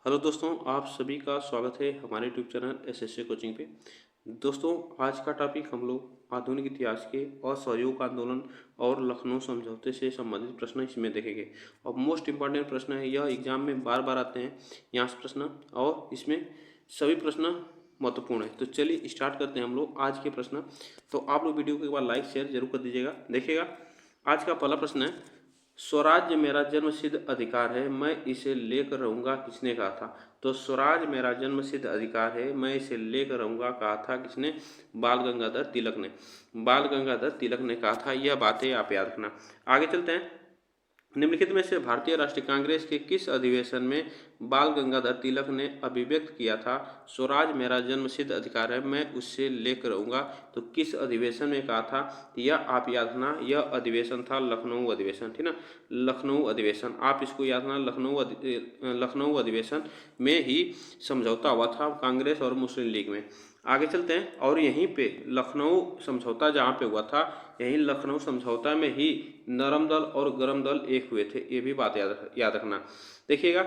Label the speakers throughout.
Speaker 1: Hello दोस्तों, आप सभी का स्वागत है हमारे यूट्यूब चैनल एसएससी कोचिंग पे। दोस्तों, आज का टॉपिक हम लोग आधुनिक इतिहास के असहयोग आंदोलन और लखनऊ समझौते से संबंधित प्रश्न इसमें देखेंगे। और मोस्ट इम्पॉर्टेंट प्रश्न है, यह एग्जाम में बार बार आते हैं यहाँ से प्रश्न, और इसमें सभी प्रश्न महत्वपूर्ण है। तो चलिए स्टार्ट करते हैं हम लोग आज के प्रश्न। तो आप लोग वीडियो को एक बार लाइक शेयर जरूर कर दीजिएगा। देखिएगा, आज का पहला प्रश्न है, स्वराज्य मेरा जन्मसिद्ध अधिकार है, मैं इसे लेकर रहूंगा, किसने कहा था? तो स्वराज मेरा जन्मसिद्ध अधिकार है, मैं इसे लेकर रहूंगा कहा था किसने? बाल गंगाधर तिलक ने। बाल गंगाधर तिलक ने कहा था। यह बातें आप याद रखना। आगे चलते हैं। निम्नलिखित में से भारतीय राष्ट्रीय कांग्रेस के किस अधिवेशन में बाल गंगाधर तिलक ने अभिव्यक्त किया था स्वराज मेरा जन्मसिद्ध अधिकार है, मैं उससे लेकर रहूंगा? तो किस अधिवेशन में कहा था? यह आप याद रखना, यह अधिवेशन था लखनऊ अधिवेशन, ठीक ना। लखनऊ अधिवेशन आप इसको याद रखना। लखनऊ अधिवेशन में ही समझौता हुआ था कांग्रेस और मुस्लिम लीग में। आगे चलते हैं। और यहीं पे लखनऊ समझौता जहाँ पे हुआ था, यहीं लखनऊ समझौता में ही नरम दल और गरम दल एक हुए थे। ये भी बात याद रखना। देखिएगा,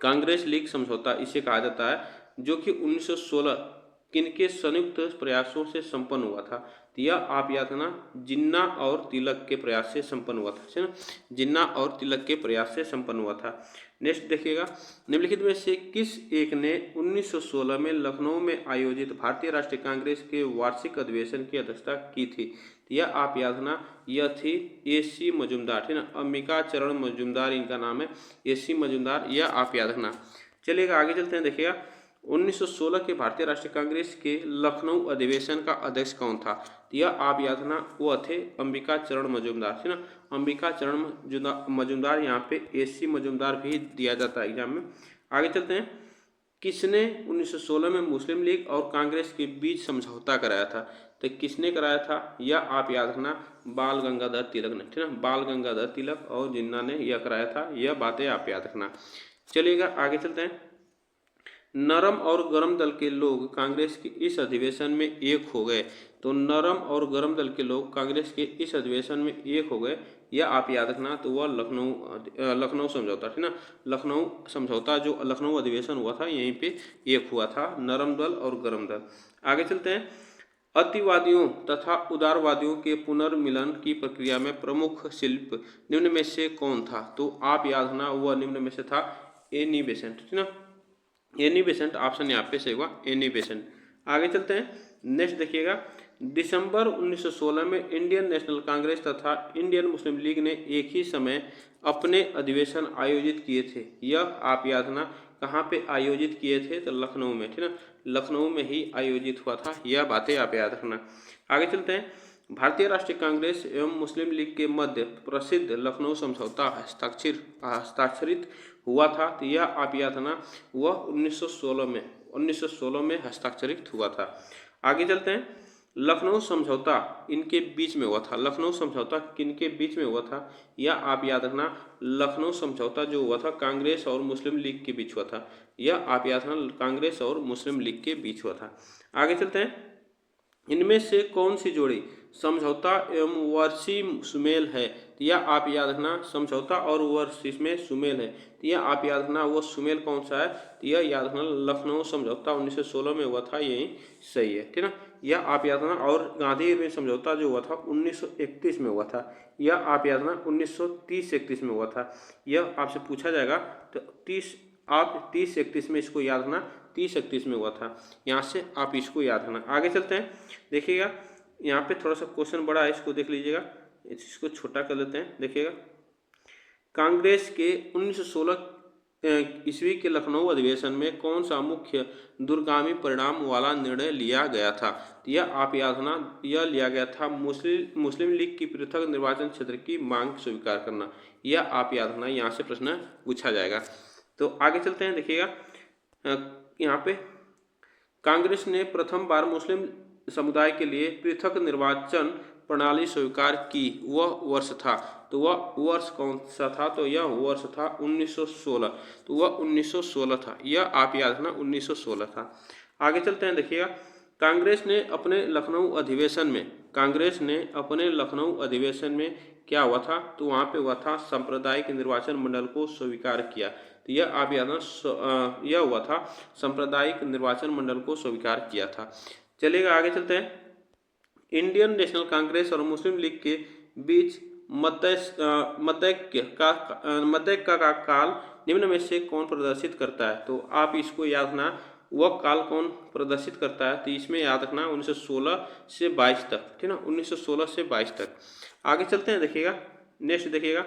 Speaker 1: कांग्रेस लीग समझौता इसे कहा जाता है, जो कि 1916 किनके संयुक्त प्रयासों से संपन्न हुआ था? तो यह आप याद रखना, जिन्ना और तिलक के प्रयास से संपन्न हुआ था, है ना। जिन्ना और तिलक के प्रयास से संपन्न हुआ था। नेक्स्ट देखिएगा, निम्नलिखित में से किस एक ने 1916 में लखनऊ में आयोजित भारतीय राष्ट्रीय कांग्रेस के वार्षिक अधिवेशन की अध्यक्षता की थी? यह आप याद रखना, यह थी AC मजुमदार, ठीक ना। अंबिका चरण मजुमदार इनका नाम है, AC मजुमदार, यह आप याद रखना। चलिएगा आगे चलते हैं। देखिएगा, 1916 के भारतीय राष्ट्रीय कांग्रेस के लखनऊ अधिवेशन का अध्यक्ष कौन था? तो यह आप याद रखना, वह थे अंबिका चरण मजुमदार, ठीक ना। अंबिका चरण मजुमदार, यहाँ पे AC मजुमदार भी दिया जाता है एग्जाम में। आगे चलते हैं। किसने 1916 में मुस्लिम लीग और कांग्रेस के बीच समझौता कराया था? तो किसने कराया था? यह आप याद रखना, बाल गंगाधर तिलक ने, ठीक ना। बाल गंगाधर तिलक और जिन्ना ने यह कराया था। यह बातें आप याद रखना। चलिएगा आगे चलते हैं। नरम और गरम दल के लोग कांग्रेस के इस अधिवेशन में एक हो गए। तो नरम और गरम दल के लोग कांग्रेस के इस अधिवेशन में एक हो गए, यह आप याद रखना। तो वह लखनऊ समझौता, ठीक ना। लखनऊ समझौता जो लखनऊ अधिवेशन हुआ था, यहीं पे एक हुआ था, नरम दल और गरम दल। आगे चलते हैं। अतिवादियों तथा उदारवादियों के पुनर्मिलन की प्रक्रिया में प्रमुख शिल्प निम्न में से कौन था? तो आप याद रखना, वह निम्न में से था एनी बेसेंट, ठीक ना। एनी बेसेंट ऑप्शन यहाँ पे सही हुआ, एनी बेसेंट। आगे चलते हैं। नेक्स्ट देखिएगा, दिसंबर 1916 में इंडियन नेशनल कांग्रेस तथा इंडियन मुस्लिम लीग ने एक ही समय अपने अधिवेशन आयोजित किए थे। यह आप याद रखना, कहाँ पे आयोजित किए थे? तो लखनऊ में, ठीक ना। लखनऊ में ही आयोजित हुआ था। यह बातें आप याद रखना। आगे चलते हैं। भारतीय राष्ट्रीय कांग्रेस एवं मुस्लिम लीग के मध्य प्रसिद्ध लखनऊ समझौता हस्ताक्षरित हुआ था। तो यह आप याद रखना, वह 1916 में हस्ताक्षरित हुआ था। आगे चलते हैं। लखनऊ समझौता इनके बीच में हुआ था। लखनऊ समझौता किनके बीच में हुआ था? यह आप याद रखना, लखनऊ समझौता जो हुआ था कांग्रेस और मुस्लिम लीग के बीच हुआ था। यह आप याद रखना, कांग्रेस और मुस्लिम लीग के बीच हुआ था। आगे चलते हैं। इनमें से कौन सी जोड़ी समझौता एवं वर्षी सुमेल है? तो यह आप याद रखना, समझौता और वर्षी में सुमेल है। तो यह आप याद रखना, वो सुमेल कौन सा है? तो यह याद रखना, लखनऊ समझौता 1916 में हुआ था, यही सही है, ठीक ना। यह आप याद रखना। और गांधी इरविन समझौता जो हुआ था 1931 में हुआ था। यह आप याद रखना, 1930-31 में हुआ था। यह आपसे पूछा जाएगा, तो 30-31 में इसको याद रखना, 30-31 में हुआ था। यहाँ से आप इसको याद रखना। आगे चलते हैं। देखिएगा, यहाँ पे थोड़ा सा क्वेश्चन बड़ा है, इसको देख लीजिएगा। इसको छोटा कर लेते हैं। देखिएगा, कांग्रेस के 1916 ईस्वी के लखनऊ अधिवेशन में कौन सा मुख्य दूरगामी परिणाम वाला निर्णय लिया गया था? यह आप याद रखना, यह लिया गया था मुस्लिम लीग की पृथक निर्वाचन क्षेत्र की मांग स्वीकार करना। यह आप याद रखना, यहाँ से प्रश्न पूछा जाएगा। तो आगे चलते हैं। देखिएगा, यहाँ पे कांग्रेस ने प्रथम बार मुस्लिम समुदाय के लिए पृथक निर्वाचन प्रणाली स्वीकार की, वह वर्ष था। तो वह वर्ष कौन सा था? तो यह वर्ष था 1916। तो वह 1916 था। यह आप याद रखना, 1916 था। आगे चलते हैं। देखिएगा, कांग्रेस ने अपने लखनऊ अधिवेशन में क्या हुआ था? तो वहाँ पे हुआ था सांप्रदायिक निर्वाचन मंडल को स्वीकार किया। तो यह आप याद यह हुआ था सांप्रदायिक निर्वाचन मंडल को स्वीकार किया था। चलिएगा आगे चलते हैं। इंडियन नेशनल कांग्रेस और मुस्लिम लीग के बीच मध्य का काल निम्न में से कौन प्रदर्शित करता है? तो आप इसको याद रखना, वह काल कौन प्रदर्शित करता है? तो इसमें याद रखना 1916 से 22 तक, ठीक ना, 1916 से 22 तक। आगे चलते हैं, देखिएगा नेक्स्ट देखिएगा,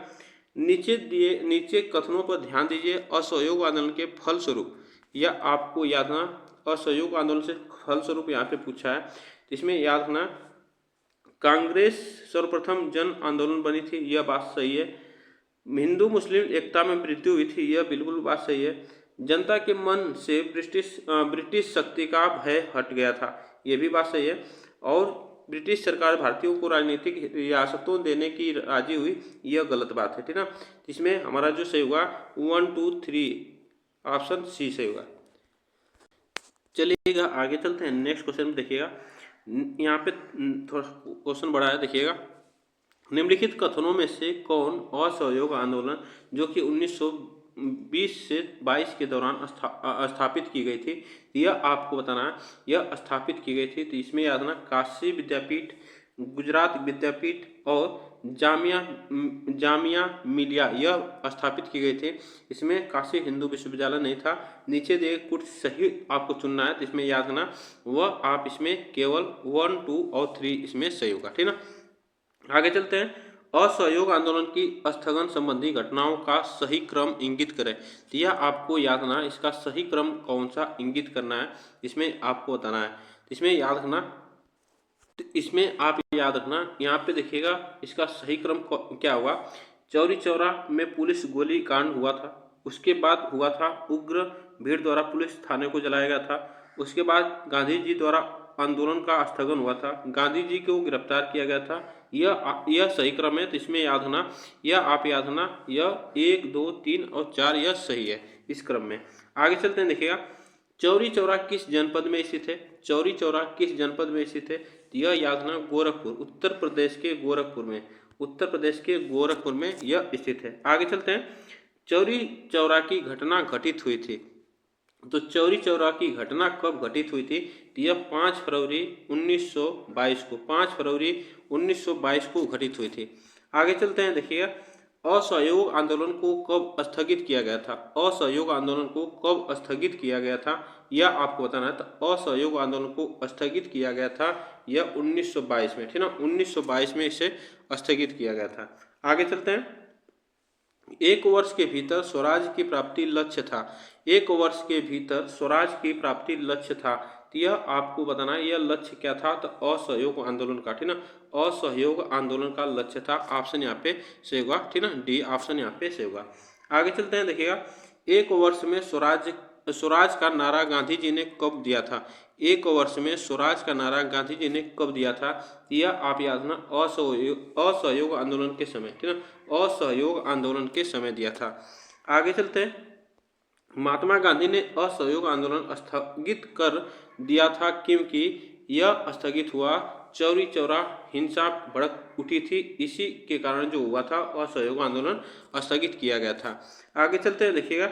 Speaker 1: नीचे कथनों पर ध्यान दीजिए। असहयोग आंदोलन के फलस्वरूप, यह आपको याद रखना असहयोग आंदोलन से फलस्वरूप यहाँ पे पूछा है। इसमें याद रखना कांग्रेस सर्वप्रथम जन आंदोलन बनी थी, यह बात सही है। हिंदू मुस्लिम एकता में वृद्धि हुई थी, यह बिल्कुल बात सही है। जनता के मन से ब्रिटिश शक्ति का भय हट गया था, यह भी बात सही है। और ब्रिटिश सरकार भारतीयों को राजनीतिक रियासतों देने की राजी हुई, यह गलत बात है, ठीक ना। इसमें हमारा जो सही होगा 1 2 3 ऑप्शन सी सही होगा। चलिएगा आगे चलते हैं, नेक्स्ट क्वेश्चन में देखिएगा, यहाँ पे थोड़ा क्वेश्चन बड़ा है, देखिएगा। निम्नलिखित कथनों में से कौन असहयोग आंदोलन जो कि 1920 से 22 के दौरान स्थापित की गई थी, यह आपको बताना है, यह स्थापित की गई थी। तो इसमें याद रखना काशी विद्यापीठ, गुजरात विद्यापीठ और जामिया मिलिया यह स्थापित की गई थी। इसमें काशी हिंदू विश्वविद्यालय नहीं था। नीचे दिए कुछ सही आपको चुनना है, तो इसमें याद रखना वह आप इसमें केवल 1 2 और 3 इसमें सही होगा, ठीक ना। आगे चलते हैं, असहयोग आंदोलन की स्थगन संबंधी घटनाओं का सही क्रम इंगित करें। तो यह आपको याद रखना इसका सही क्रम कौन सा इंगित करना है, इसमें आपको बताना है। इसमें याद रखना, तो इसमें आप याद रखना यहाँ पे देखिएगा इसका सही क्रम क्या होगा। चौरी चौरा में पुलिस गोली कांड हुआ था, उसके बाद हुआ था उग्र भीड़ द्वारा पुलिस थाने को जलाया गया था, उसके बाद गांधी जी द्वारा आंदोलन का स्थगन हुआ था, गांधी जी को गिरफ्तार किया गया था, यह सही क्रम है। तो इसमें याद रखना, यह आप याद रखना, यह 1 2 3 और 4 यह सही है इस क्रम में। आगे चलते हैं, देखिएगा चौरी चौरा किस जनपद में स्थित है? चौरी चौरा किस जनपद में स्थित है? यह याद रखना गोरखपुर, उत्तर प्रदेश के गोरखपुर में, उत्तर प्रदेश के गोरखपुर में यह स्थित है। आगे चलते हैं, चौरी चौरा की घटना घटित हुई थी। तो चौरी चौरा की घटना कब घटित हुई थी? तो यह 5 फरवरी 1922 को, 5 फरवरी 1922 को घटित हुई थी। आगे चलते हैं, देखिएगा असहयोग आंदोलन को कब स्थगित किया गया था? असहयोग आंदोलन को कब स्थगित किया गया था यह आपको बताना है। तो असहयोग आंदोलन को स्थगित किया गया था यह 1922 में, ठीक ना, 1922 में इसे स्थगित किया गया था। आगे चलते हैं, 1 वर्ष के भीतर स्वराज की प्राप्ति लक्ष्य था। 1 वर्ष के भीतर स्वराज की प्राप्ति लक्ष्य था, तो यह आपको बताना है यह लक्ष्य क्या था? तो असहयोग आंदोलन का, ठीक ना, असहयोग आंदोलन का लक्ष्य था। ऑप्शन यहाँ पे सही होगा, ठीक ना, डी ऑप्शन यहाँ पे सही होगा। आगे चलते हैं, देखिएगा 1 वर्ष में स्वराज का नारा गांधी जी ने कब दिया था? 1 वर्ष में स्वराज का नारा गांधी जी ने कब दिया था? यह आप याद रखना असहयोग आंदोलन के समय, ठीक ना, असहयोग आंदोलन के समय दिया था। आगे चलते हैं, महात्मा गांधी ने असहयोग आंदोलन स्थगित कर दिया था क्योंकि यह स्थगित हुआ चौरी चौरा हिंसा भड़क उठी थी, इसी के कारण जो हुआ था असहयोग आंदोलन स्थगित किया गया था। आगे चलते हैं, देखिएगा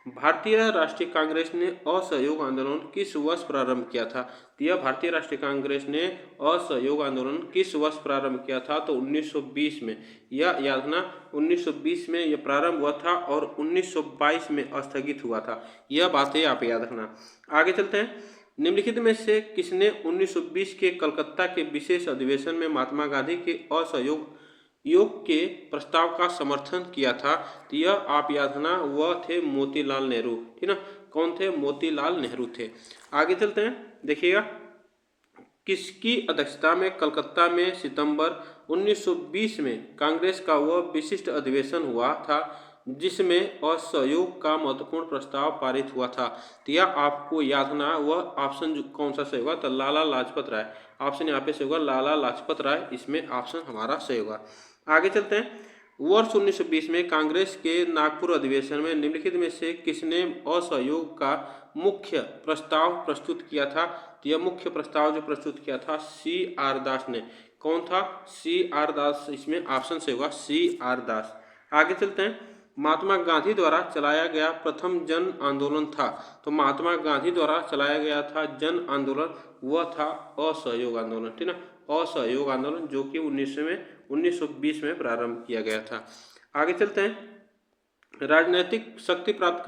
Speaker 1: भारतीय राष्ट्रीय कांग्रेस ने असहयोग आंदोलन किस वर्ष प्रारंभ किया था? तो यह भारतीय राष्ट्रीय कांग्रेस ने असहयोग आंदोलन किस वर्ष प्रारंभ किया था? तो 1920 में, यह याद रखना 1920 में यह प्रारंभ हुआ था और 1922 में स्थगित हुआ था, यह बातें आप याद रखना। आगे चलते हैं, निम्नलिखित में से किसने 1920 के कलकत्ता के विशेष अधिवेशन में महात्मा गांधी के असहयोग योग के प्रस्ताव का समर्थन किया था? तो यह आप याद रखना वह थे मोतीलाल नेहरू, ठीक ना, कौन थे? मोतीलाल नेहरू थे। आगे चलते हैं, देखिएगा किसकी अध्यक्षता में कलकत्ता में सितंबर 1920 में कांग्रेस का वह विशिष्ट अधिवेशन हुआ था जिसमें असहयोग का महत्वपूर्ण प्रस्ताव पारित हुआ था? तो यह आपको याद रखना वह ऑप्शन कौन सा सही होगा? तो लाला लाजपत राय, ऑप्शन यहाँ पे सही होगा लाला लाजपत राय, इसमें ऑप्शन हमारा सही होगा। आगे चलते हैं, वर्ष 1920 में कांग्रेस के नागपुर अधिवेशन में निम्नलिखित में से किसने असहयोग का मुख्य प्रस्ताव प्रस्तुत किया था? तो यह मुख्य प्रस्ताव जो प्रस्तुत किया था CR दास ने, कौन था? CR दास, इसमें ऑप्शन से होगा CR दास। आगे चलते हैं, महात्मा गांधी द्वारा चलाया गया प्रथम जन आंदोलन था। तो महात्मा गांधी द्वारा चलाया गया था जन आंदोलन, वह था असहयोग आंदोलन, ठीक ना, असहयोग आंदोलन, जो कि 1920 में प्रारंभ किया गया था। आगे चलते हैं। राजनीतिक शक्ति प्राप्त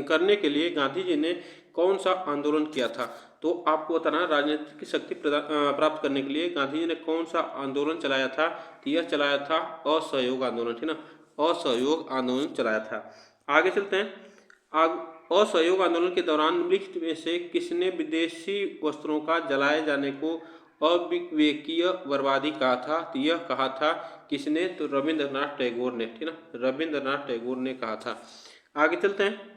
Speaker 1: करने के लिए गांधी जी ने कौन सा आंदोलन किया था? तो आपको बताना, राजनीतिक शक्ति प्राप्त करने के लिए गांधी जी ने कौन सा आंदोलन चलाया था? तो यह चलाया था असहयोग आंदोलन, ठीक ना, असहयोग आंदोलन चलाया था। आगे चलते हैं। असहयोग आंदोलन के दौरान निम्नलिखित में से किसने विदेशी वस्त्रों का जलाए जाने को अविवेकीय बर्बादी कहा था? तो यह कहा था किसने? तो रविंद्रनाथ टैगोर ने, ठीक ना, रविंद्रनाथ टैगोर ने कहा था। आगे चलते हैं।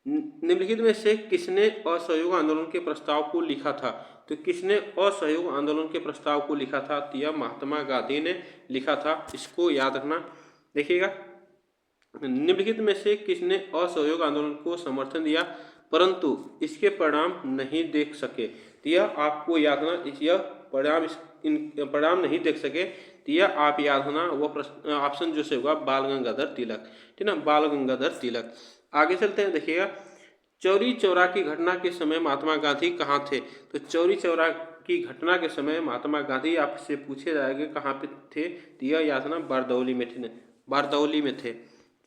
Speaker 1: निम्नलिखित में से किसने असहयोग आंदोलन के प्रस्ताव को लिखा था? तो किसने असहयोग आंदोलन के प्रस्ताव को लिखा था? तो यह महात्मा गांधी ने लिखा था, इसको याद रखना। देखिएगा, निम्नलिखित में से किसने असहयोग आंदोलन को समर्थन दिया परंतु इसके परिणाम नहीं देख सके? तो यह आपको याद रखना, यह परिणाम नहीं देख सके, तो यह आप याद रखना, वह ऑप्शन जो से होगा बाल गंगाधर तिलक, ठीक ना, बाल गंगाधर तिलक। आगे चलते हैं। देखिएगा, चौरी चौरा की घटना के समय महात्मा गांधी कहाँ थे? तो चौरी चौरा की घटना के समय महात्मा गांधी आपसे पूछे जाएंगे कहाँ पे थे? तो यह याद रखना, बारदौली में थे, बारदौली में थे।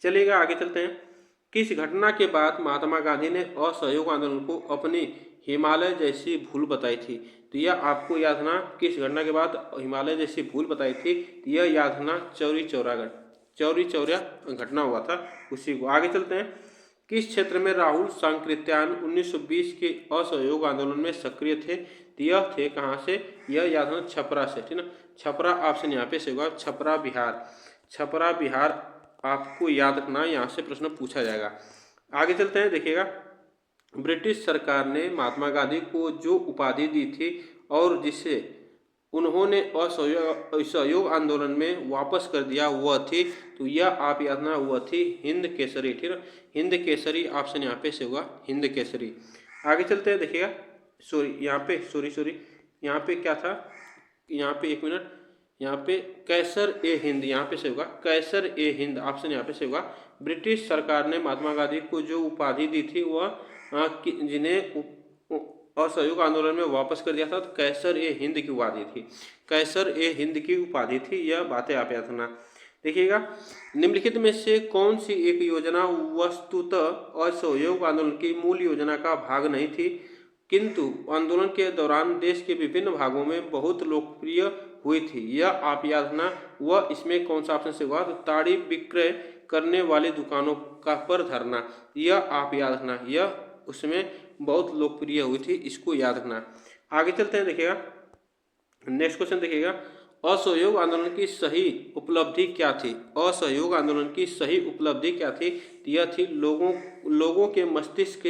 Speaker 1: चलिएगा, आगे चलते हैं। किस घटना के बाद महात्मा गांधी ने असहयोग आंदोलन को अपनी हिमालय जैसी भूल बताई थी? तो यह आपको याद रखना, किस घटना के बाद हिमालय जैसी भूल बताई थी? तो यह याद रखना, चौरी चौरा घटना हुआ था, उसी को। आगे चलते हैं। किस क्षेत्र में राहुल सांकृत्यायन 1920 के असहयोग आंदोलन में सक्रिय थे? तो यह थे कहाँ से? यह याद रखना, छपरा से, ठीक ना, छपरा ऑप्शन यहाँ पे से होगा, छपरा बिहार, छपरा बिहार आपको याद रखना, यहाँ से प्रश्न पूछा जाएगा। आगे चलते हैं। देखिएगा, ब्रिटिश सरकार ने महात्मा गांधी को जो उपाधि दी थी और जिसे उन्होंने असहयोग आंदोलन में वापस कर दिया, वह थी, तो यह आप याद रखना, वह थी हिंद केसरी, ठीक है, हिंद केसरी ऑप्शन यहाँ पे से होगा, हिंद केसरी। आगे चलते हैं। देखिएगा, यहाँ पे क्या था, यहाँ पे एक मिनट, यहाँ पे कैसर ए हिंद, यहाँ पे से होगा कैसर ए हिंद, ऑप्शन यहाँ पे से होगा। ब्रिटिश सरकार ने महात्मा गांधी को जो उपाधि दी थी वह जिन्हें असहयोग आंदोलन में वापस कर दिया था, तो कैसर ए हिंद की उपाधि थी, कैसर ए हिंद की उपाधि थी। यह बातें आप याद रखना। देखिएगा, निम्नलिखित में से कौन सी एक योजना वस्तुतः असहयोग आंदोलन की मूल योजना का भाग नहीं थी किंतु आंदोलन के दौरान देश के विभिन्न भागों में बहुत लोकप्रिय हुई थी? यह आप याद रखना, वह इसमें कौन सा ऑप्शन से हुआ? तो ताड़ी विक्रय करने वाली दुकानों का पर धरना, यह आप याद रखना, यह उसमें बहुत लोकप्रिय हुई थी, इसको याद रखना। आगे चलते हैं। देखिएगा, नेक्स्ट क्वेश्चन देखिएगा, असहयोग आंदोलन की सही उपलब्धि क्या थी? असहयोग आंदोलन की सही उपलब्धि क्या थी? यह थी लोगों के मस्तिष्क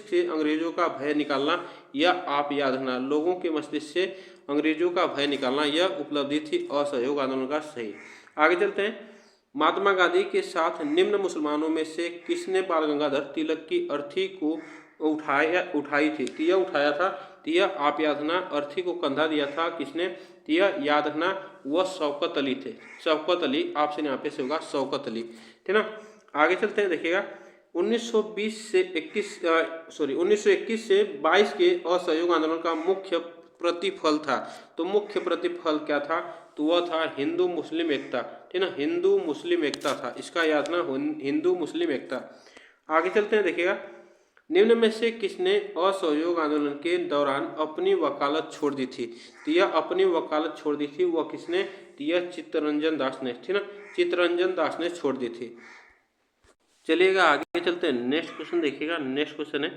Speaker 1: से अंग्रेजों का भय निकालना, यह आप याद रखना, लोगों के मस्तिष्क से अंग्रेजों का भय निकालना, यह उपलब्धि थी असहयोग आंदोलन का सही। आगे चलते हैं। महात्मा गांधी के साथ निम्न मुसलमानों में से किसने बाल गंगाधर तिलक की अर्थी को उठाई थी? तो यह उठाया था, तो यह आप याद रखना, अर्थी को कंधा दिया था किसने? तो यह याद रखना, वह शौकत अली थे, शौकत अली, ऑप्शन यहाँ पे से होगा शौकत अली, ठीक ना। आगे चलते हैं। देखिएगा, 1921 से 22 के असहयोग आंदोलन का मुख्य प्रतिफल था, तो मुख्य प्रतिफल क्या था? तो वह था हिंदू मुस्लिम एकता, ठीक ना, हिंदू मुस्लिम एकता था, इसका याद ना, हिंदू मुस्लिम एकता। आगे चलते हैं। देखिएगा, निम्न में से किसने असहयोग आंदोलन के दौरान अपनी वकालत छोड़ दी थी? तो यह अपनी वकालत छोड़ दी थी, वह किसने? तो यह चित्तरंजन दास ने, ठीक ना, चित्तरंजन दास ने छोड़ दी थी। चलिएगा, आगे चलते हैं। नेक्स्ट क्वेश्चन देखिएगा, नेक्स्ट क्वेश्चन है,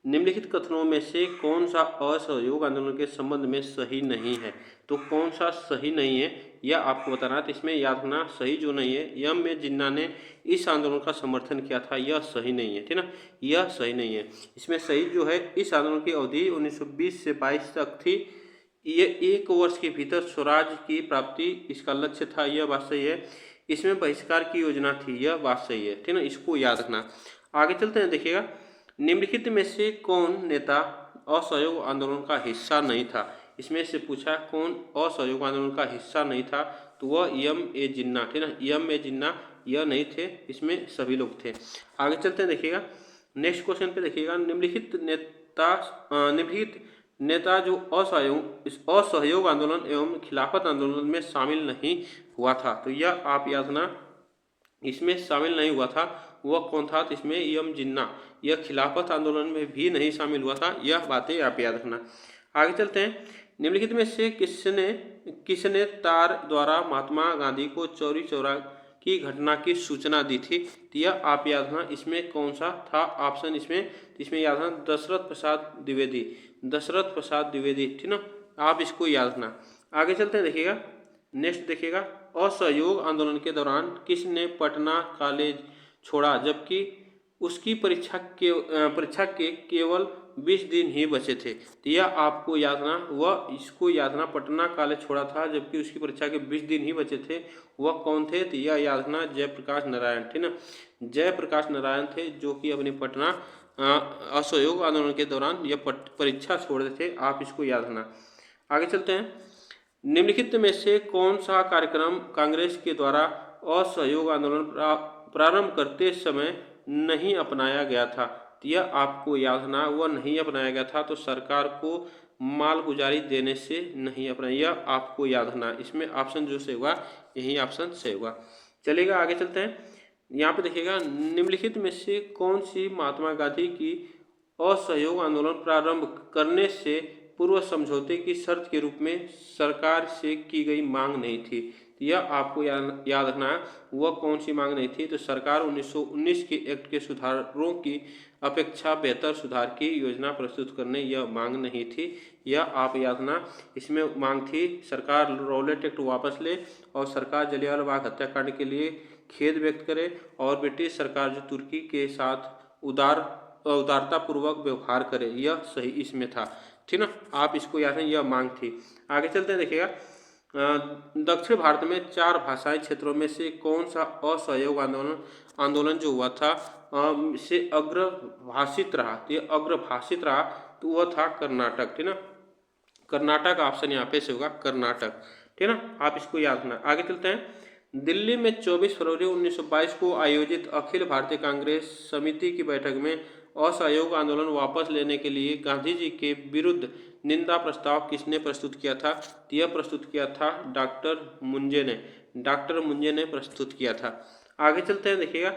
Speaker 1: निम्नलिखित कथनों में से कौन सा असहयोग आंदोलन के संबंध में सही नहीं है? तो कौन सा सही नहीं है यह आपको बताना है। तो इसमें याद रखना, सही जो नहीं है, यम ए जिन्ना ने इस आंदोलन का समर्थन किया था, यह सही नहीं है, ठीक ना, यह सही नहीं है। इसमें सही जो है, इस आंदोलन की अवधि 1920 से 22 तक थी, ये 1 वर्ष के भीतर स्वराज की प्राप्ति इसका लक्ष्य था, यह बात सही है। इसमें बहिष्कार की योजना थी, यह बात सही है, ठीक ना, इसको याद रखना। आगे चलते हैं। देखिएगा, निम्नलिखित में से कौन नेता असहयोग आंदोलन का हिस्सा नहीं था? इसमें से पूछा कौन असहयोग आंदोलन का हिस्सा नहीं था, तो वह यम ए जिन्ना, ठीक ना, यम ए जिन्ना यह नहीं थे, इसमें सभी लोग थे। आगे चलते हैं, देखिएगा नेक्स्ट क्वेश्चन पे देखिएगा, निम्नलिखित नेता जो असहयोग आंदोलन एवं खिलाफत आंदोलन में शामिल नहीं हुआ था, तो यह आप याद रखना, इसमें शामिल नहीं हुआ था वह कौन था, तो इसमें यम जिन्ना, यह खिलाफत आंदोलन में भी नहीं शामिल हुआ था, यह बातें आप याद रखना। आगे चलते हैं, निम्नलिखित में से किसने तार द्वारा महात्मा गांधी को चौरी चौरा की घटना की सूचना दी थी, तो यह आप याद रखना, इसमें कौन सा था ऑप्शन, इसमें याद रखना दशरथ प्रसाद द्विवेदी, ठीक ना, आप इसको याद रखना। आगे चलते हैं, देखिएगा नेक्स्ट देखिएगा, असहयोग आंदोलन के दौरान किसने पटना कॉलेज छोड़ा जबकि उसकी परीक्षा के केवल 20 दिन ही बचे थे, तो यह आपको याद रखना, वह इसको याद रखना, पटना कॉलेज छोड़ा था जबकि उसकी परीक्षा के 20 दिन ही बचे थे, वह कौन थे, तो यह याद रखना जयप्रकाश नारायण, ठीक ना, जयप्रकाश नारायण थे जो कि अपनी पटना असहयोग आंदोलन के दौरान यह परीक्षा छोड़ रहे थे, आप इसको याद रखना। आगे चलते हैं, निम्नलिखित में से कौन सा कार्यक्रम कांग्रेस के द्वारा असहयोग आंदोलन प्रारंभ करते समय नहीं अपनाया गया था, तो यह आपको याद रखना, वह नहीं अपनाया गया था तो सरकार को मालगुजारी देने से नहीं अपनाया, यह आपको याद रखना, इसमें ऑप्शन जो से होगा यही ऑप्शन से होगा। चलिएगा आगे चलते हैं, यहाँ पे देखिएगा निम्नलिखित में से कौन सी महात्मा गांधी की असहयोग आंदोलन प्रारंभ करने से पूर्व समझौते की शर्त के रूप में सरकार से की गई मांग नहीं थी, तो यह आपको याद रखना है, वह कौन सी मांग नहीं थी, तो सरकार 1919 के एक्ट के सुधारों की अपेक्षा बेहतर सुधार की योजना प्रस्तुत करने यह मांग नहीं थी, यह आप याद रखना, इसमें मांग थी सरकार रॉलेट एक्ट वापस ले और सरकार जलियांवाला बाग हत्याकांड के लिए खेद व्यक्त करे और ब्रिटिश सरकार जो तुर्की के साथ उदारतापूर्वक व्यवहार करे, यह सही इसमें था, ठीक ना, आप इसको याद है, यह मांग थी। आगे चलते हैं, देखिएगा दक्षिण भारत में 4 भाषाई क्षेत्रों में से कौन सा असहयोग आंदोलन जो हुआ था से अग्रभाषित रहा, तो ये अग्रभाषित रहा तो वह था कर्नाटक, ठीक ना, कर्नाटक ऑप्शन यहाँ पे से होगा कर्नाटक, ठीक ना, आप इसको याद रखना। आगे चलते हैं, दिल्ली में 24 फरवरी 1922 को आयोजित अखिल भारतीय कांग्रेस समिति की बैठक में असहयोग आंदोलन वापस लेने के लिए गांधी जी के विरुद्ध निंदा प्रस्ताव किसने प्रस्तुत किया था, यह प्रस्तुत किया था डॉक्टर मुंजे ने प्रस्तुत किया था। आगे चलते हैं, देखिएगा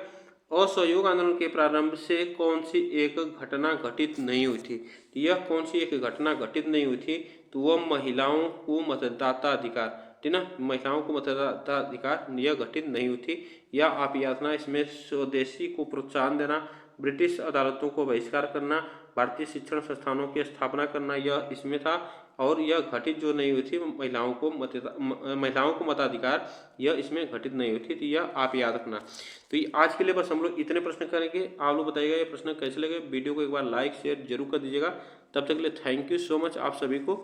Speaker 1: असहयोग आंदोलन के प्रारंभ से कौन सी एक घटना घटित नहीं हुई थी, यह कौन सी एक घटना घटित नहीं हुई थी, तो वह महिलाओं को मतदाता अधिकार, ठीक ना, महिलाओं को मतदाता अधिकार यह घटित नहीं हुई थी, यह आप याद रखना, इसमें स्वदेशी को प्रोत्साहन देना, ब्रिटिश अदालतों को बहिष्कार करना, भारतीय शिक्षण संस्थानों की स्थापना करना, यह इसमें था, और यह घटित जो नहीं हुई थी महिलाओं को मताधिकार, यह इसमें घटित नहीं हुई थी, तो यह आप याद रखना। तो ये आज के लिए बस हम लोग इतने प्रश्न करेंगे, आप लोग बताइएगा ये प्रश्न कैसे लगे, वीडियो को एक बार लाइक शेयर जरूर कर दीजिएगा, तब तक के लिए थैंक यू सो मच आप सभी को।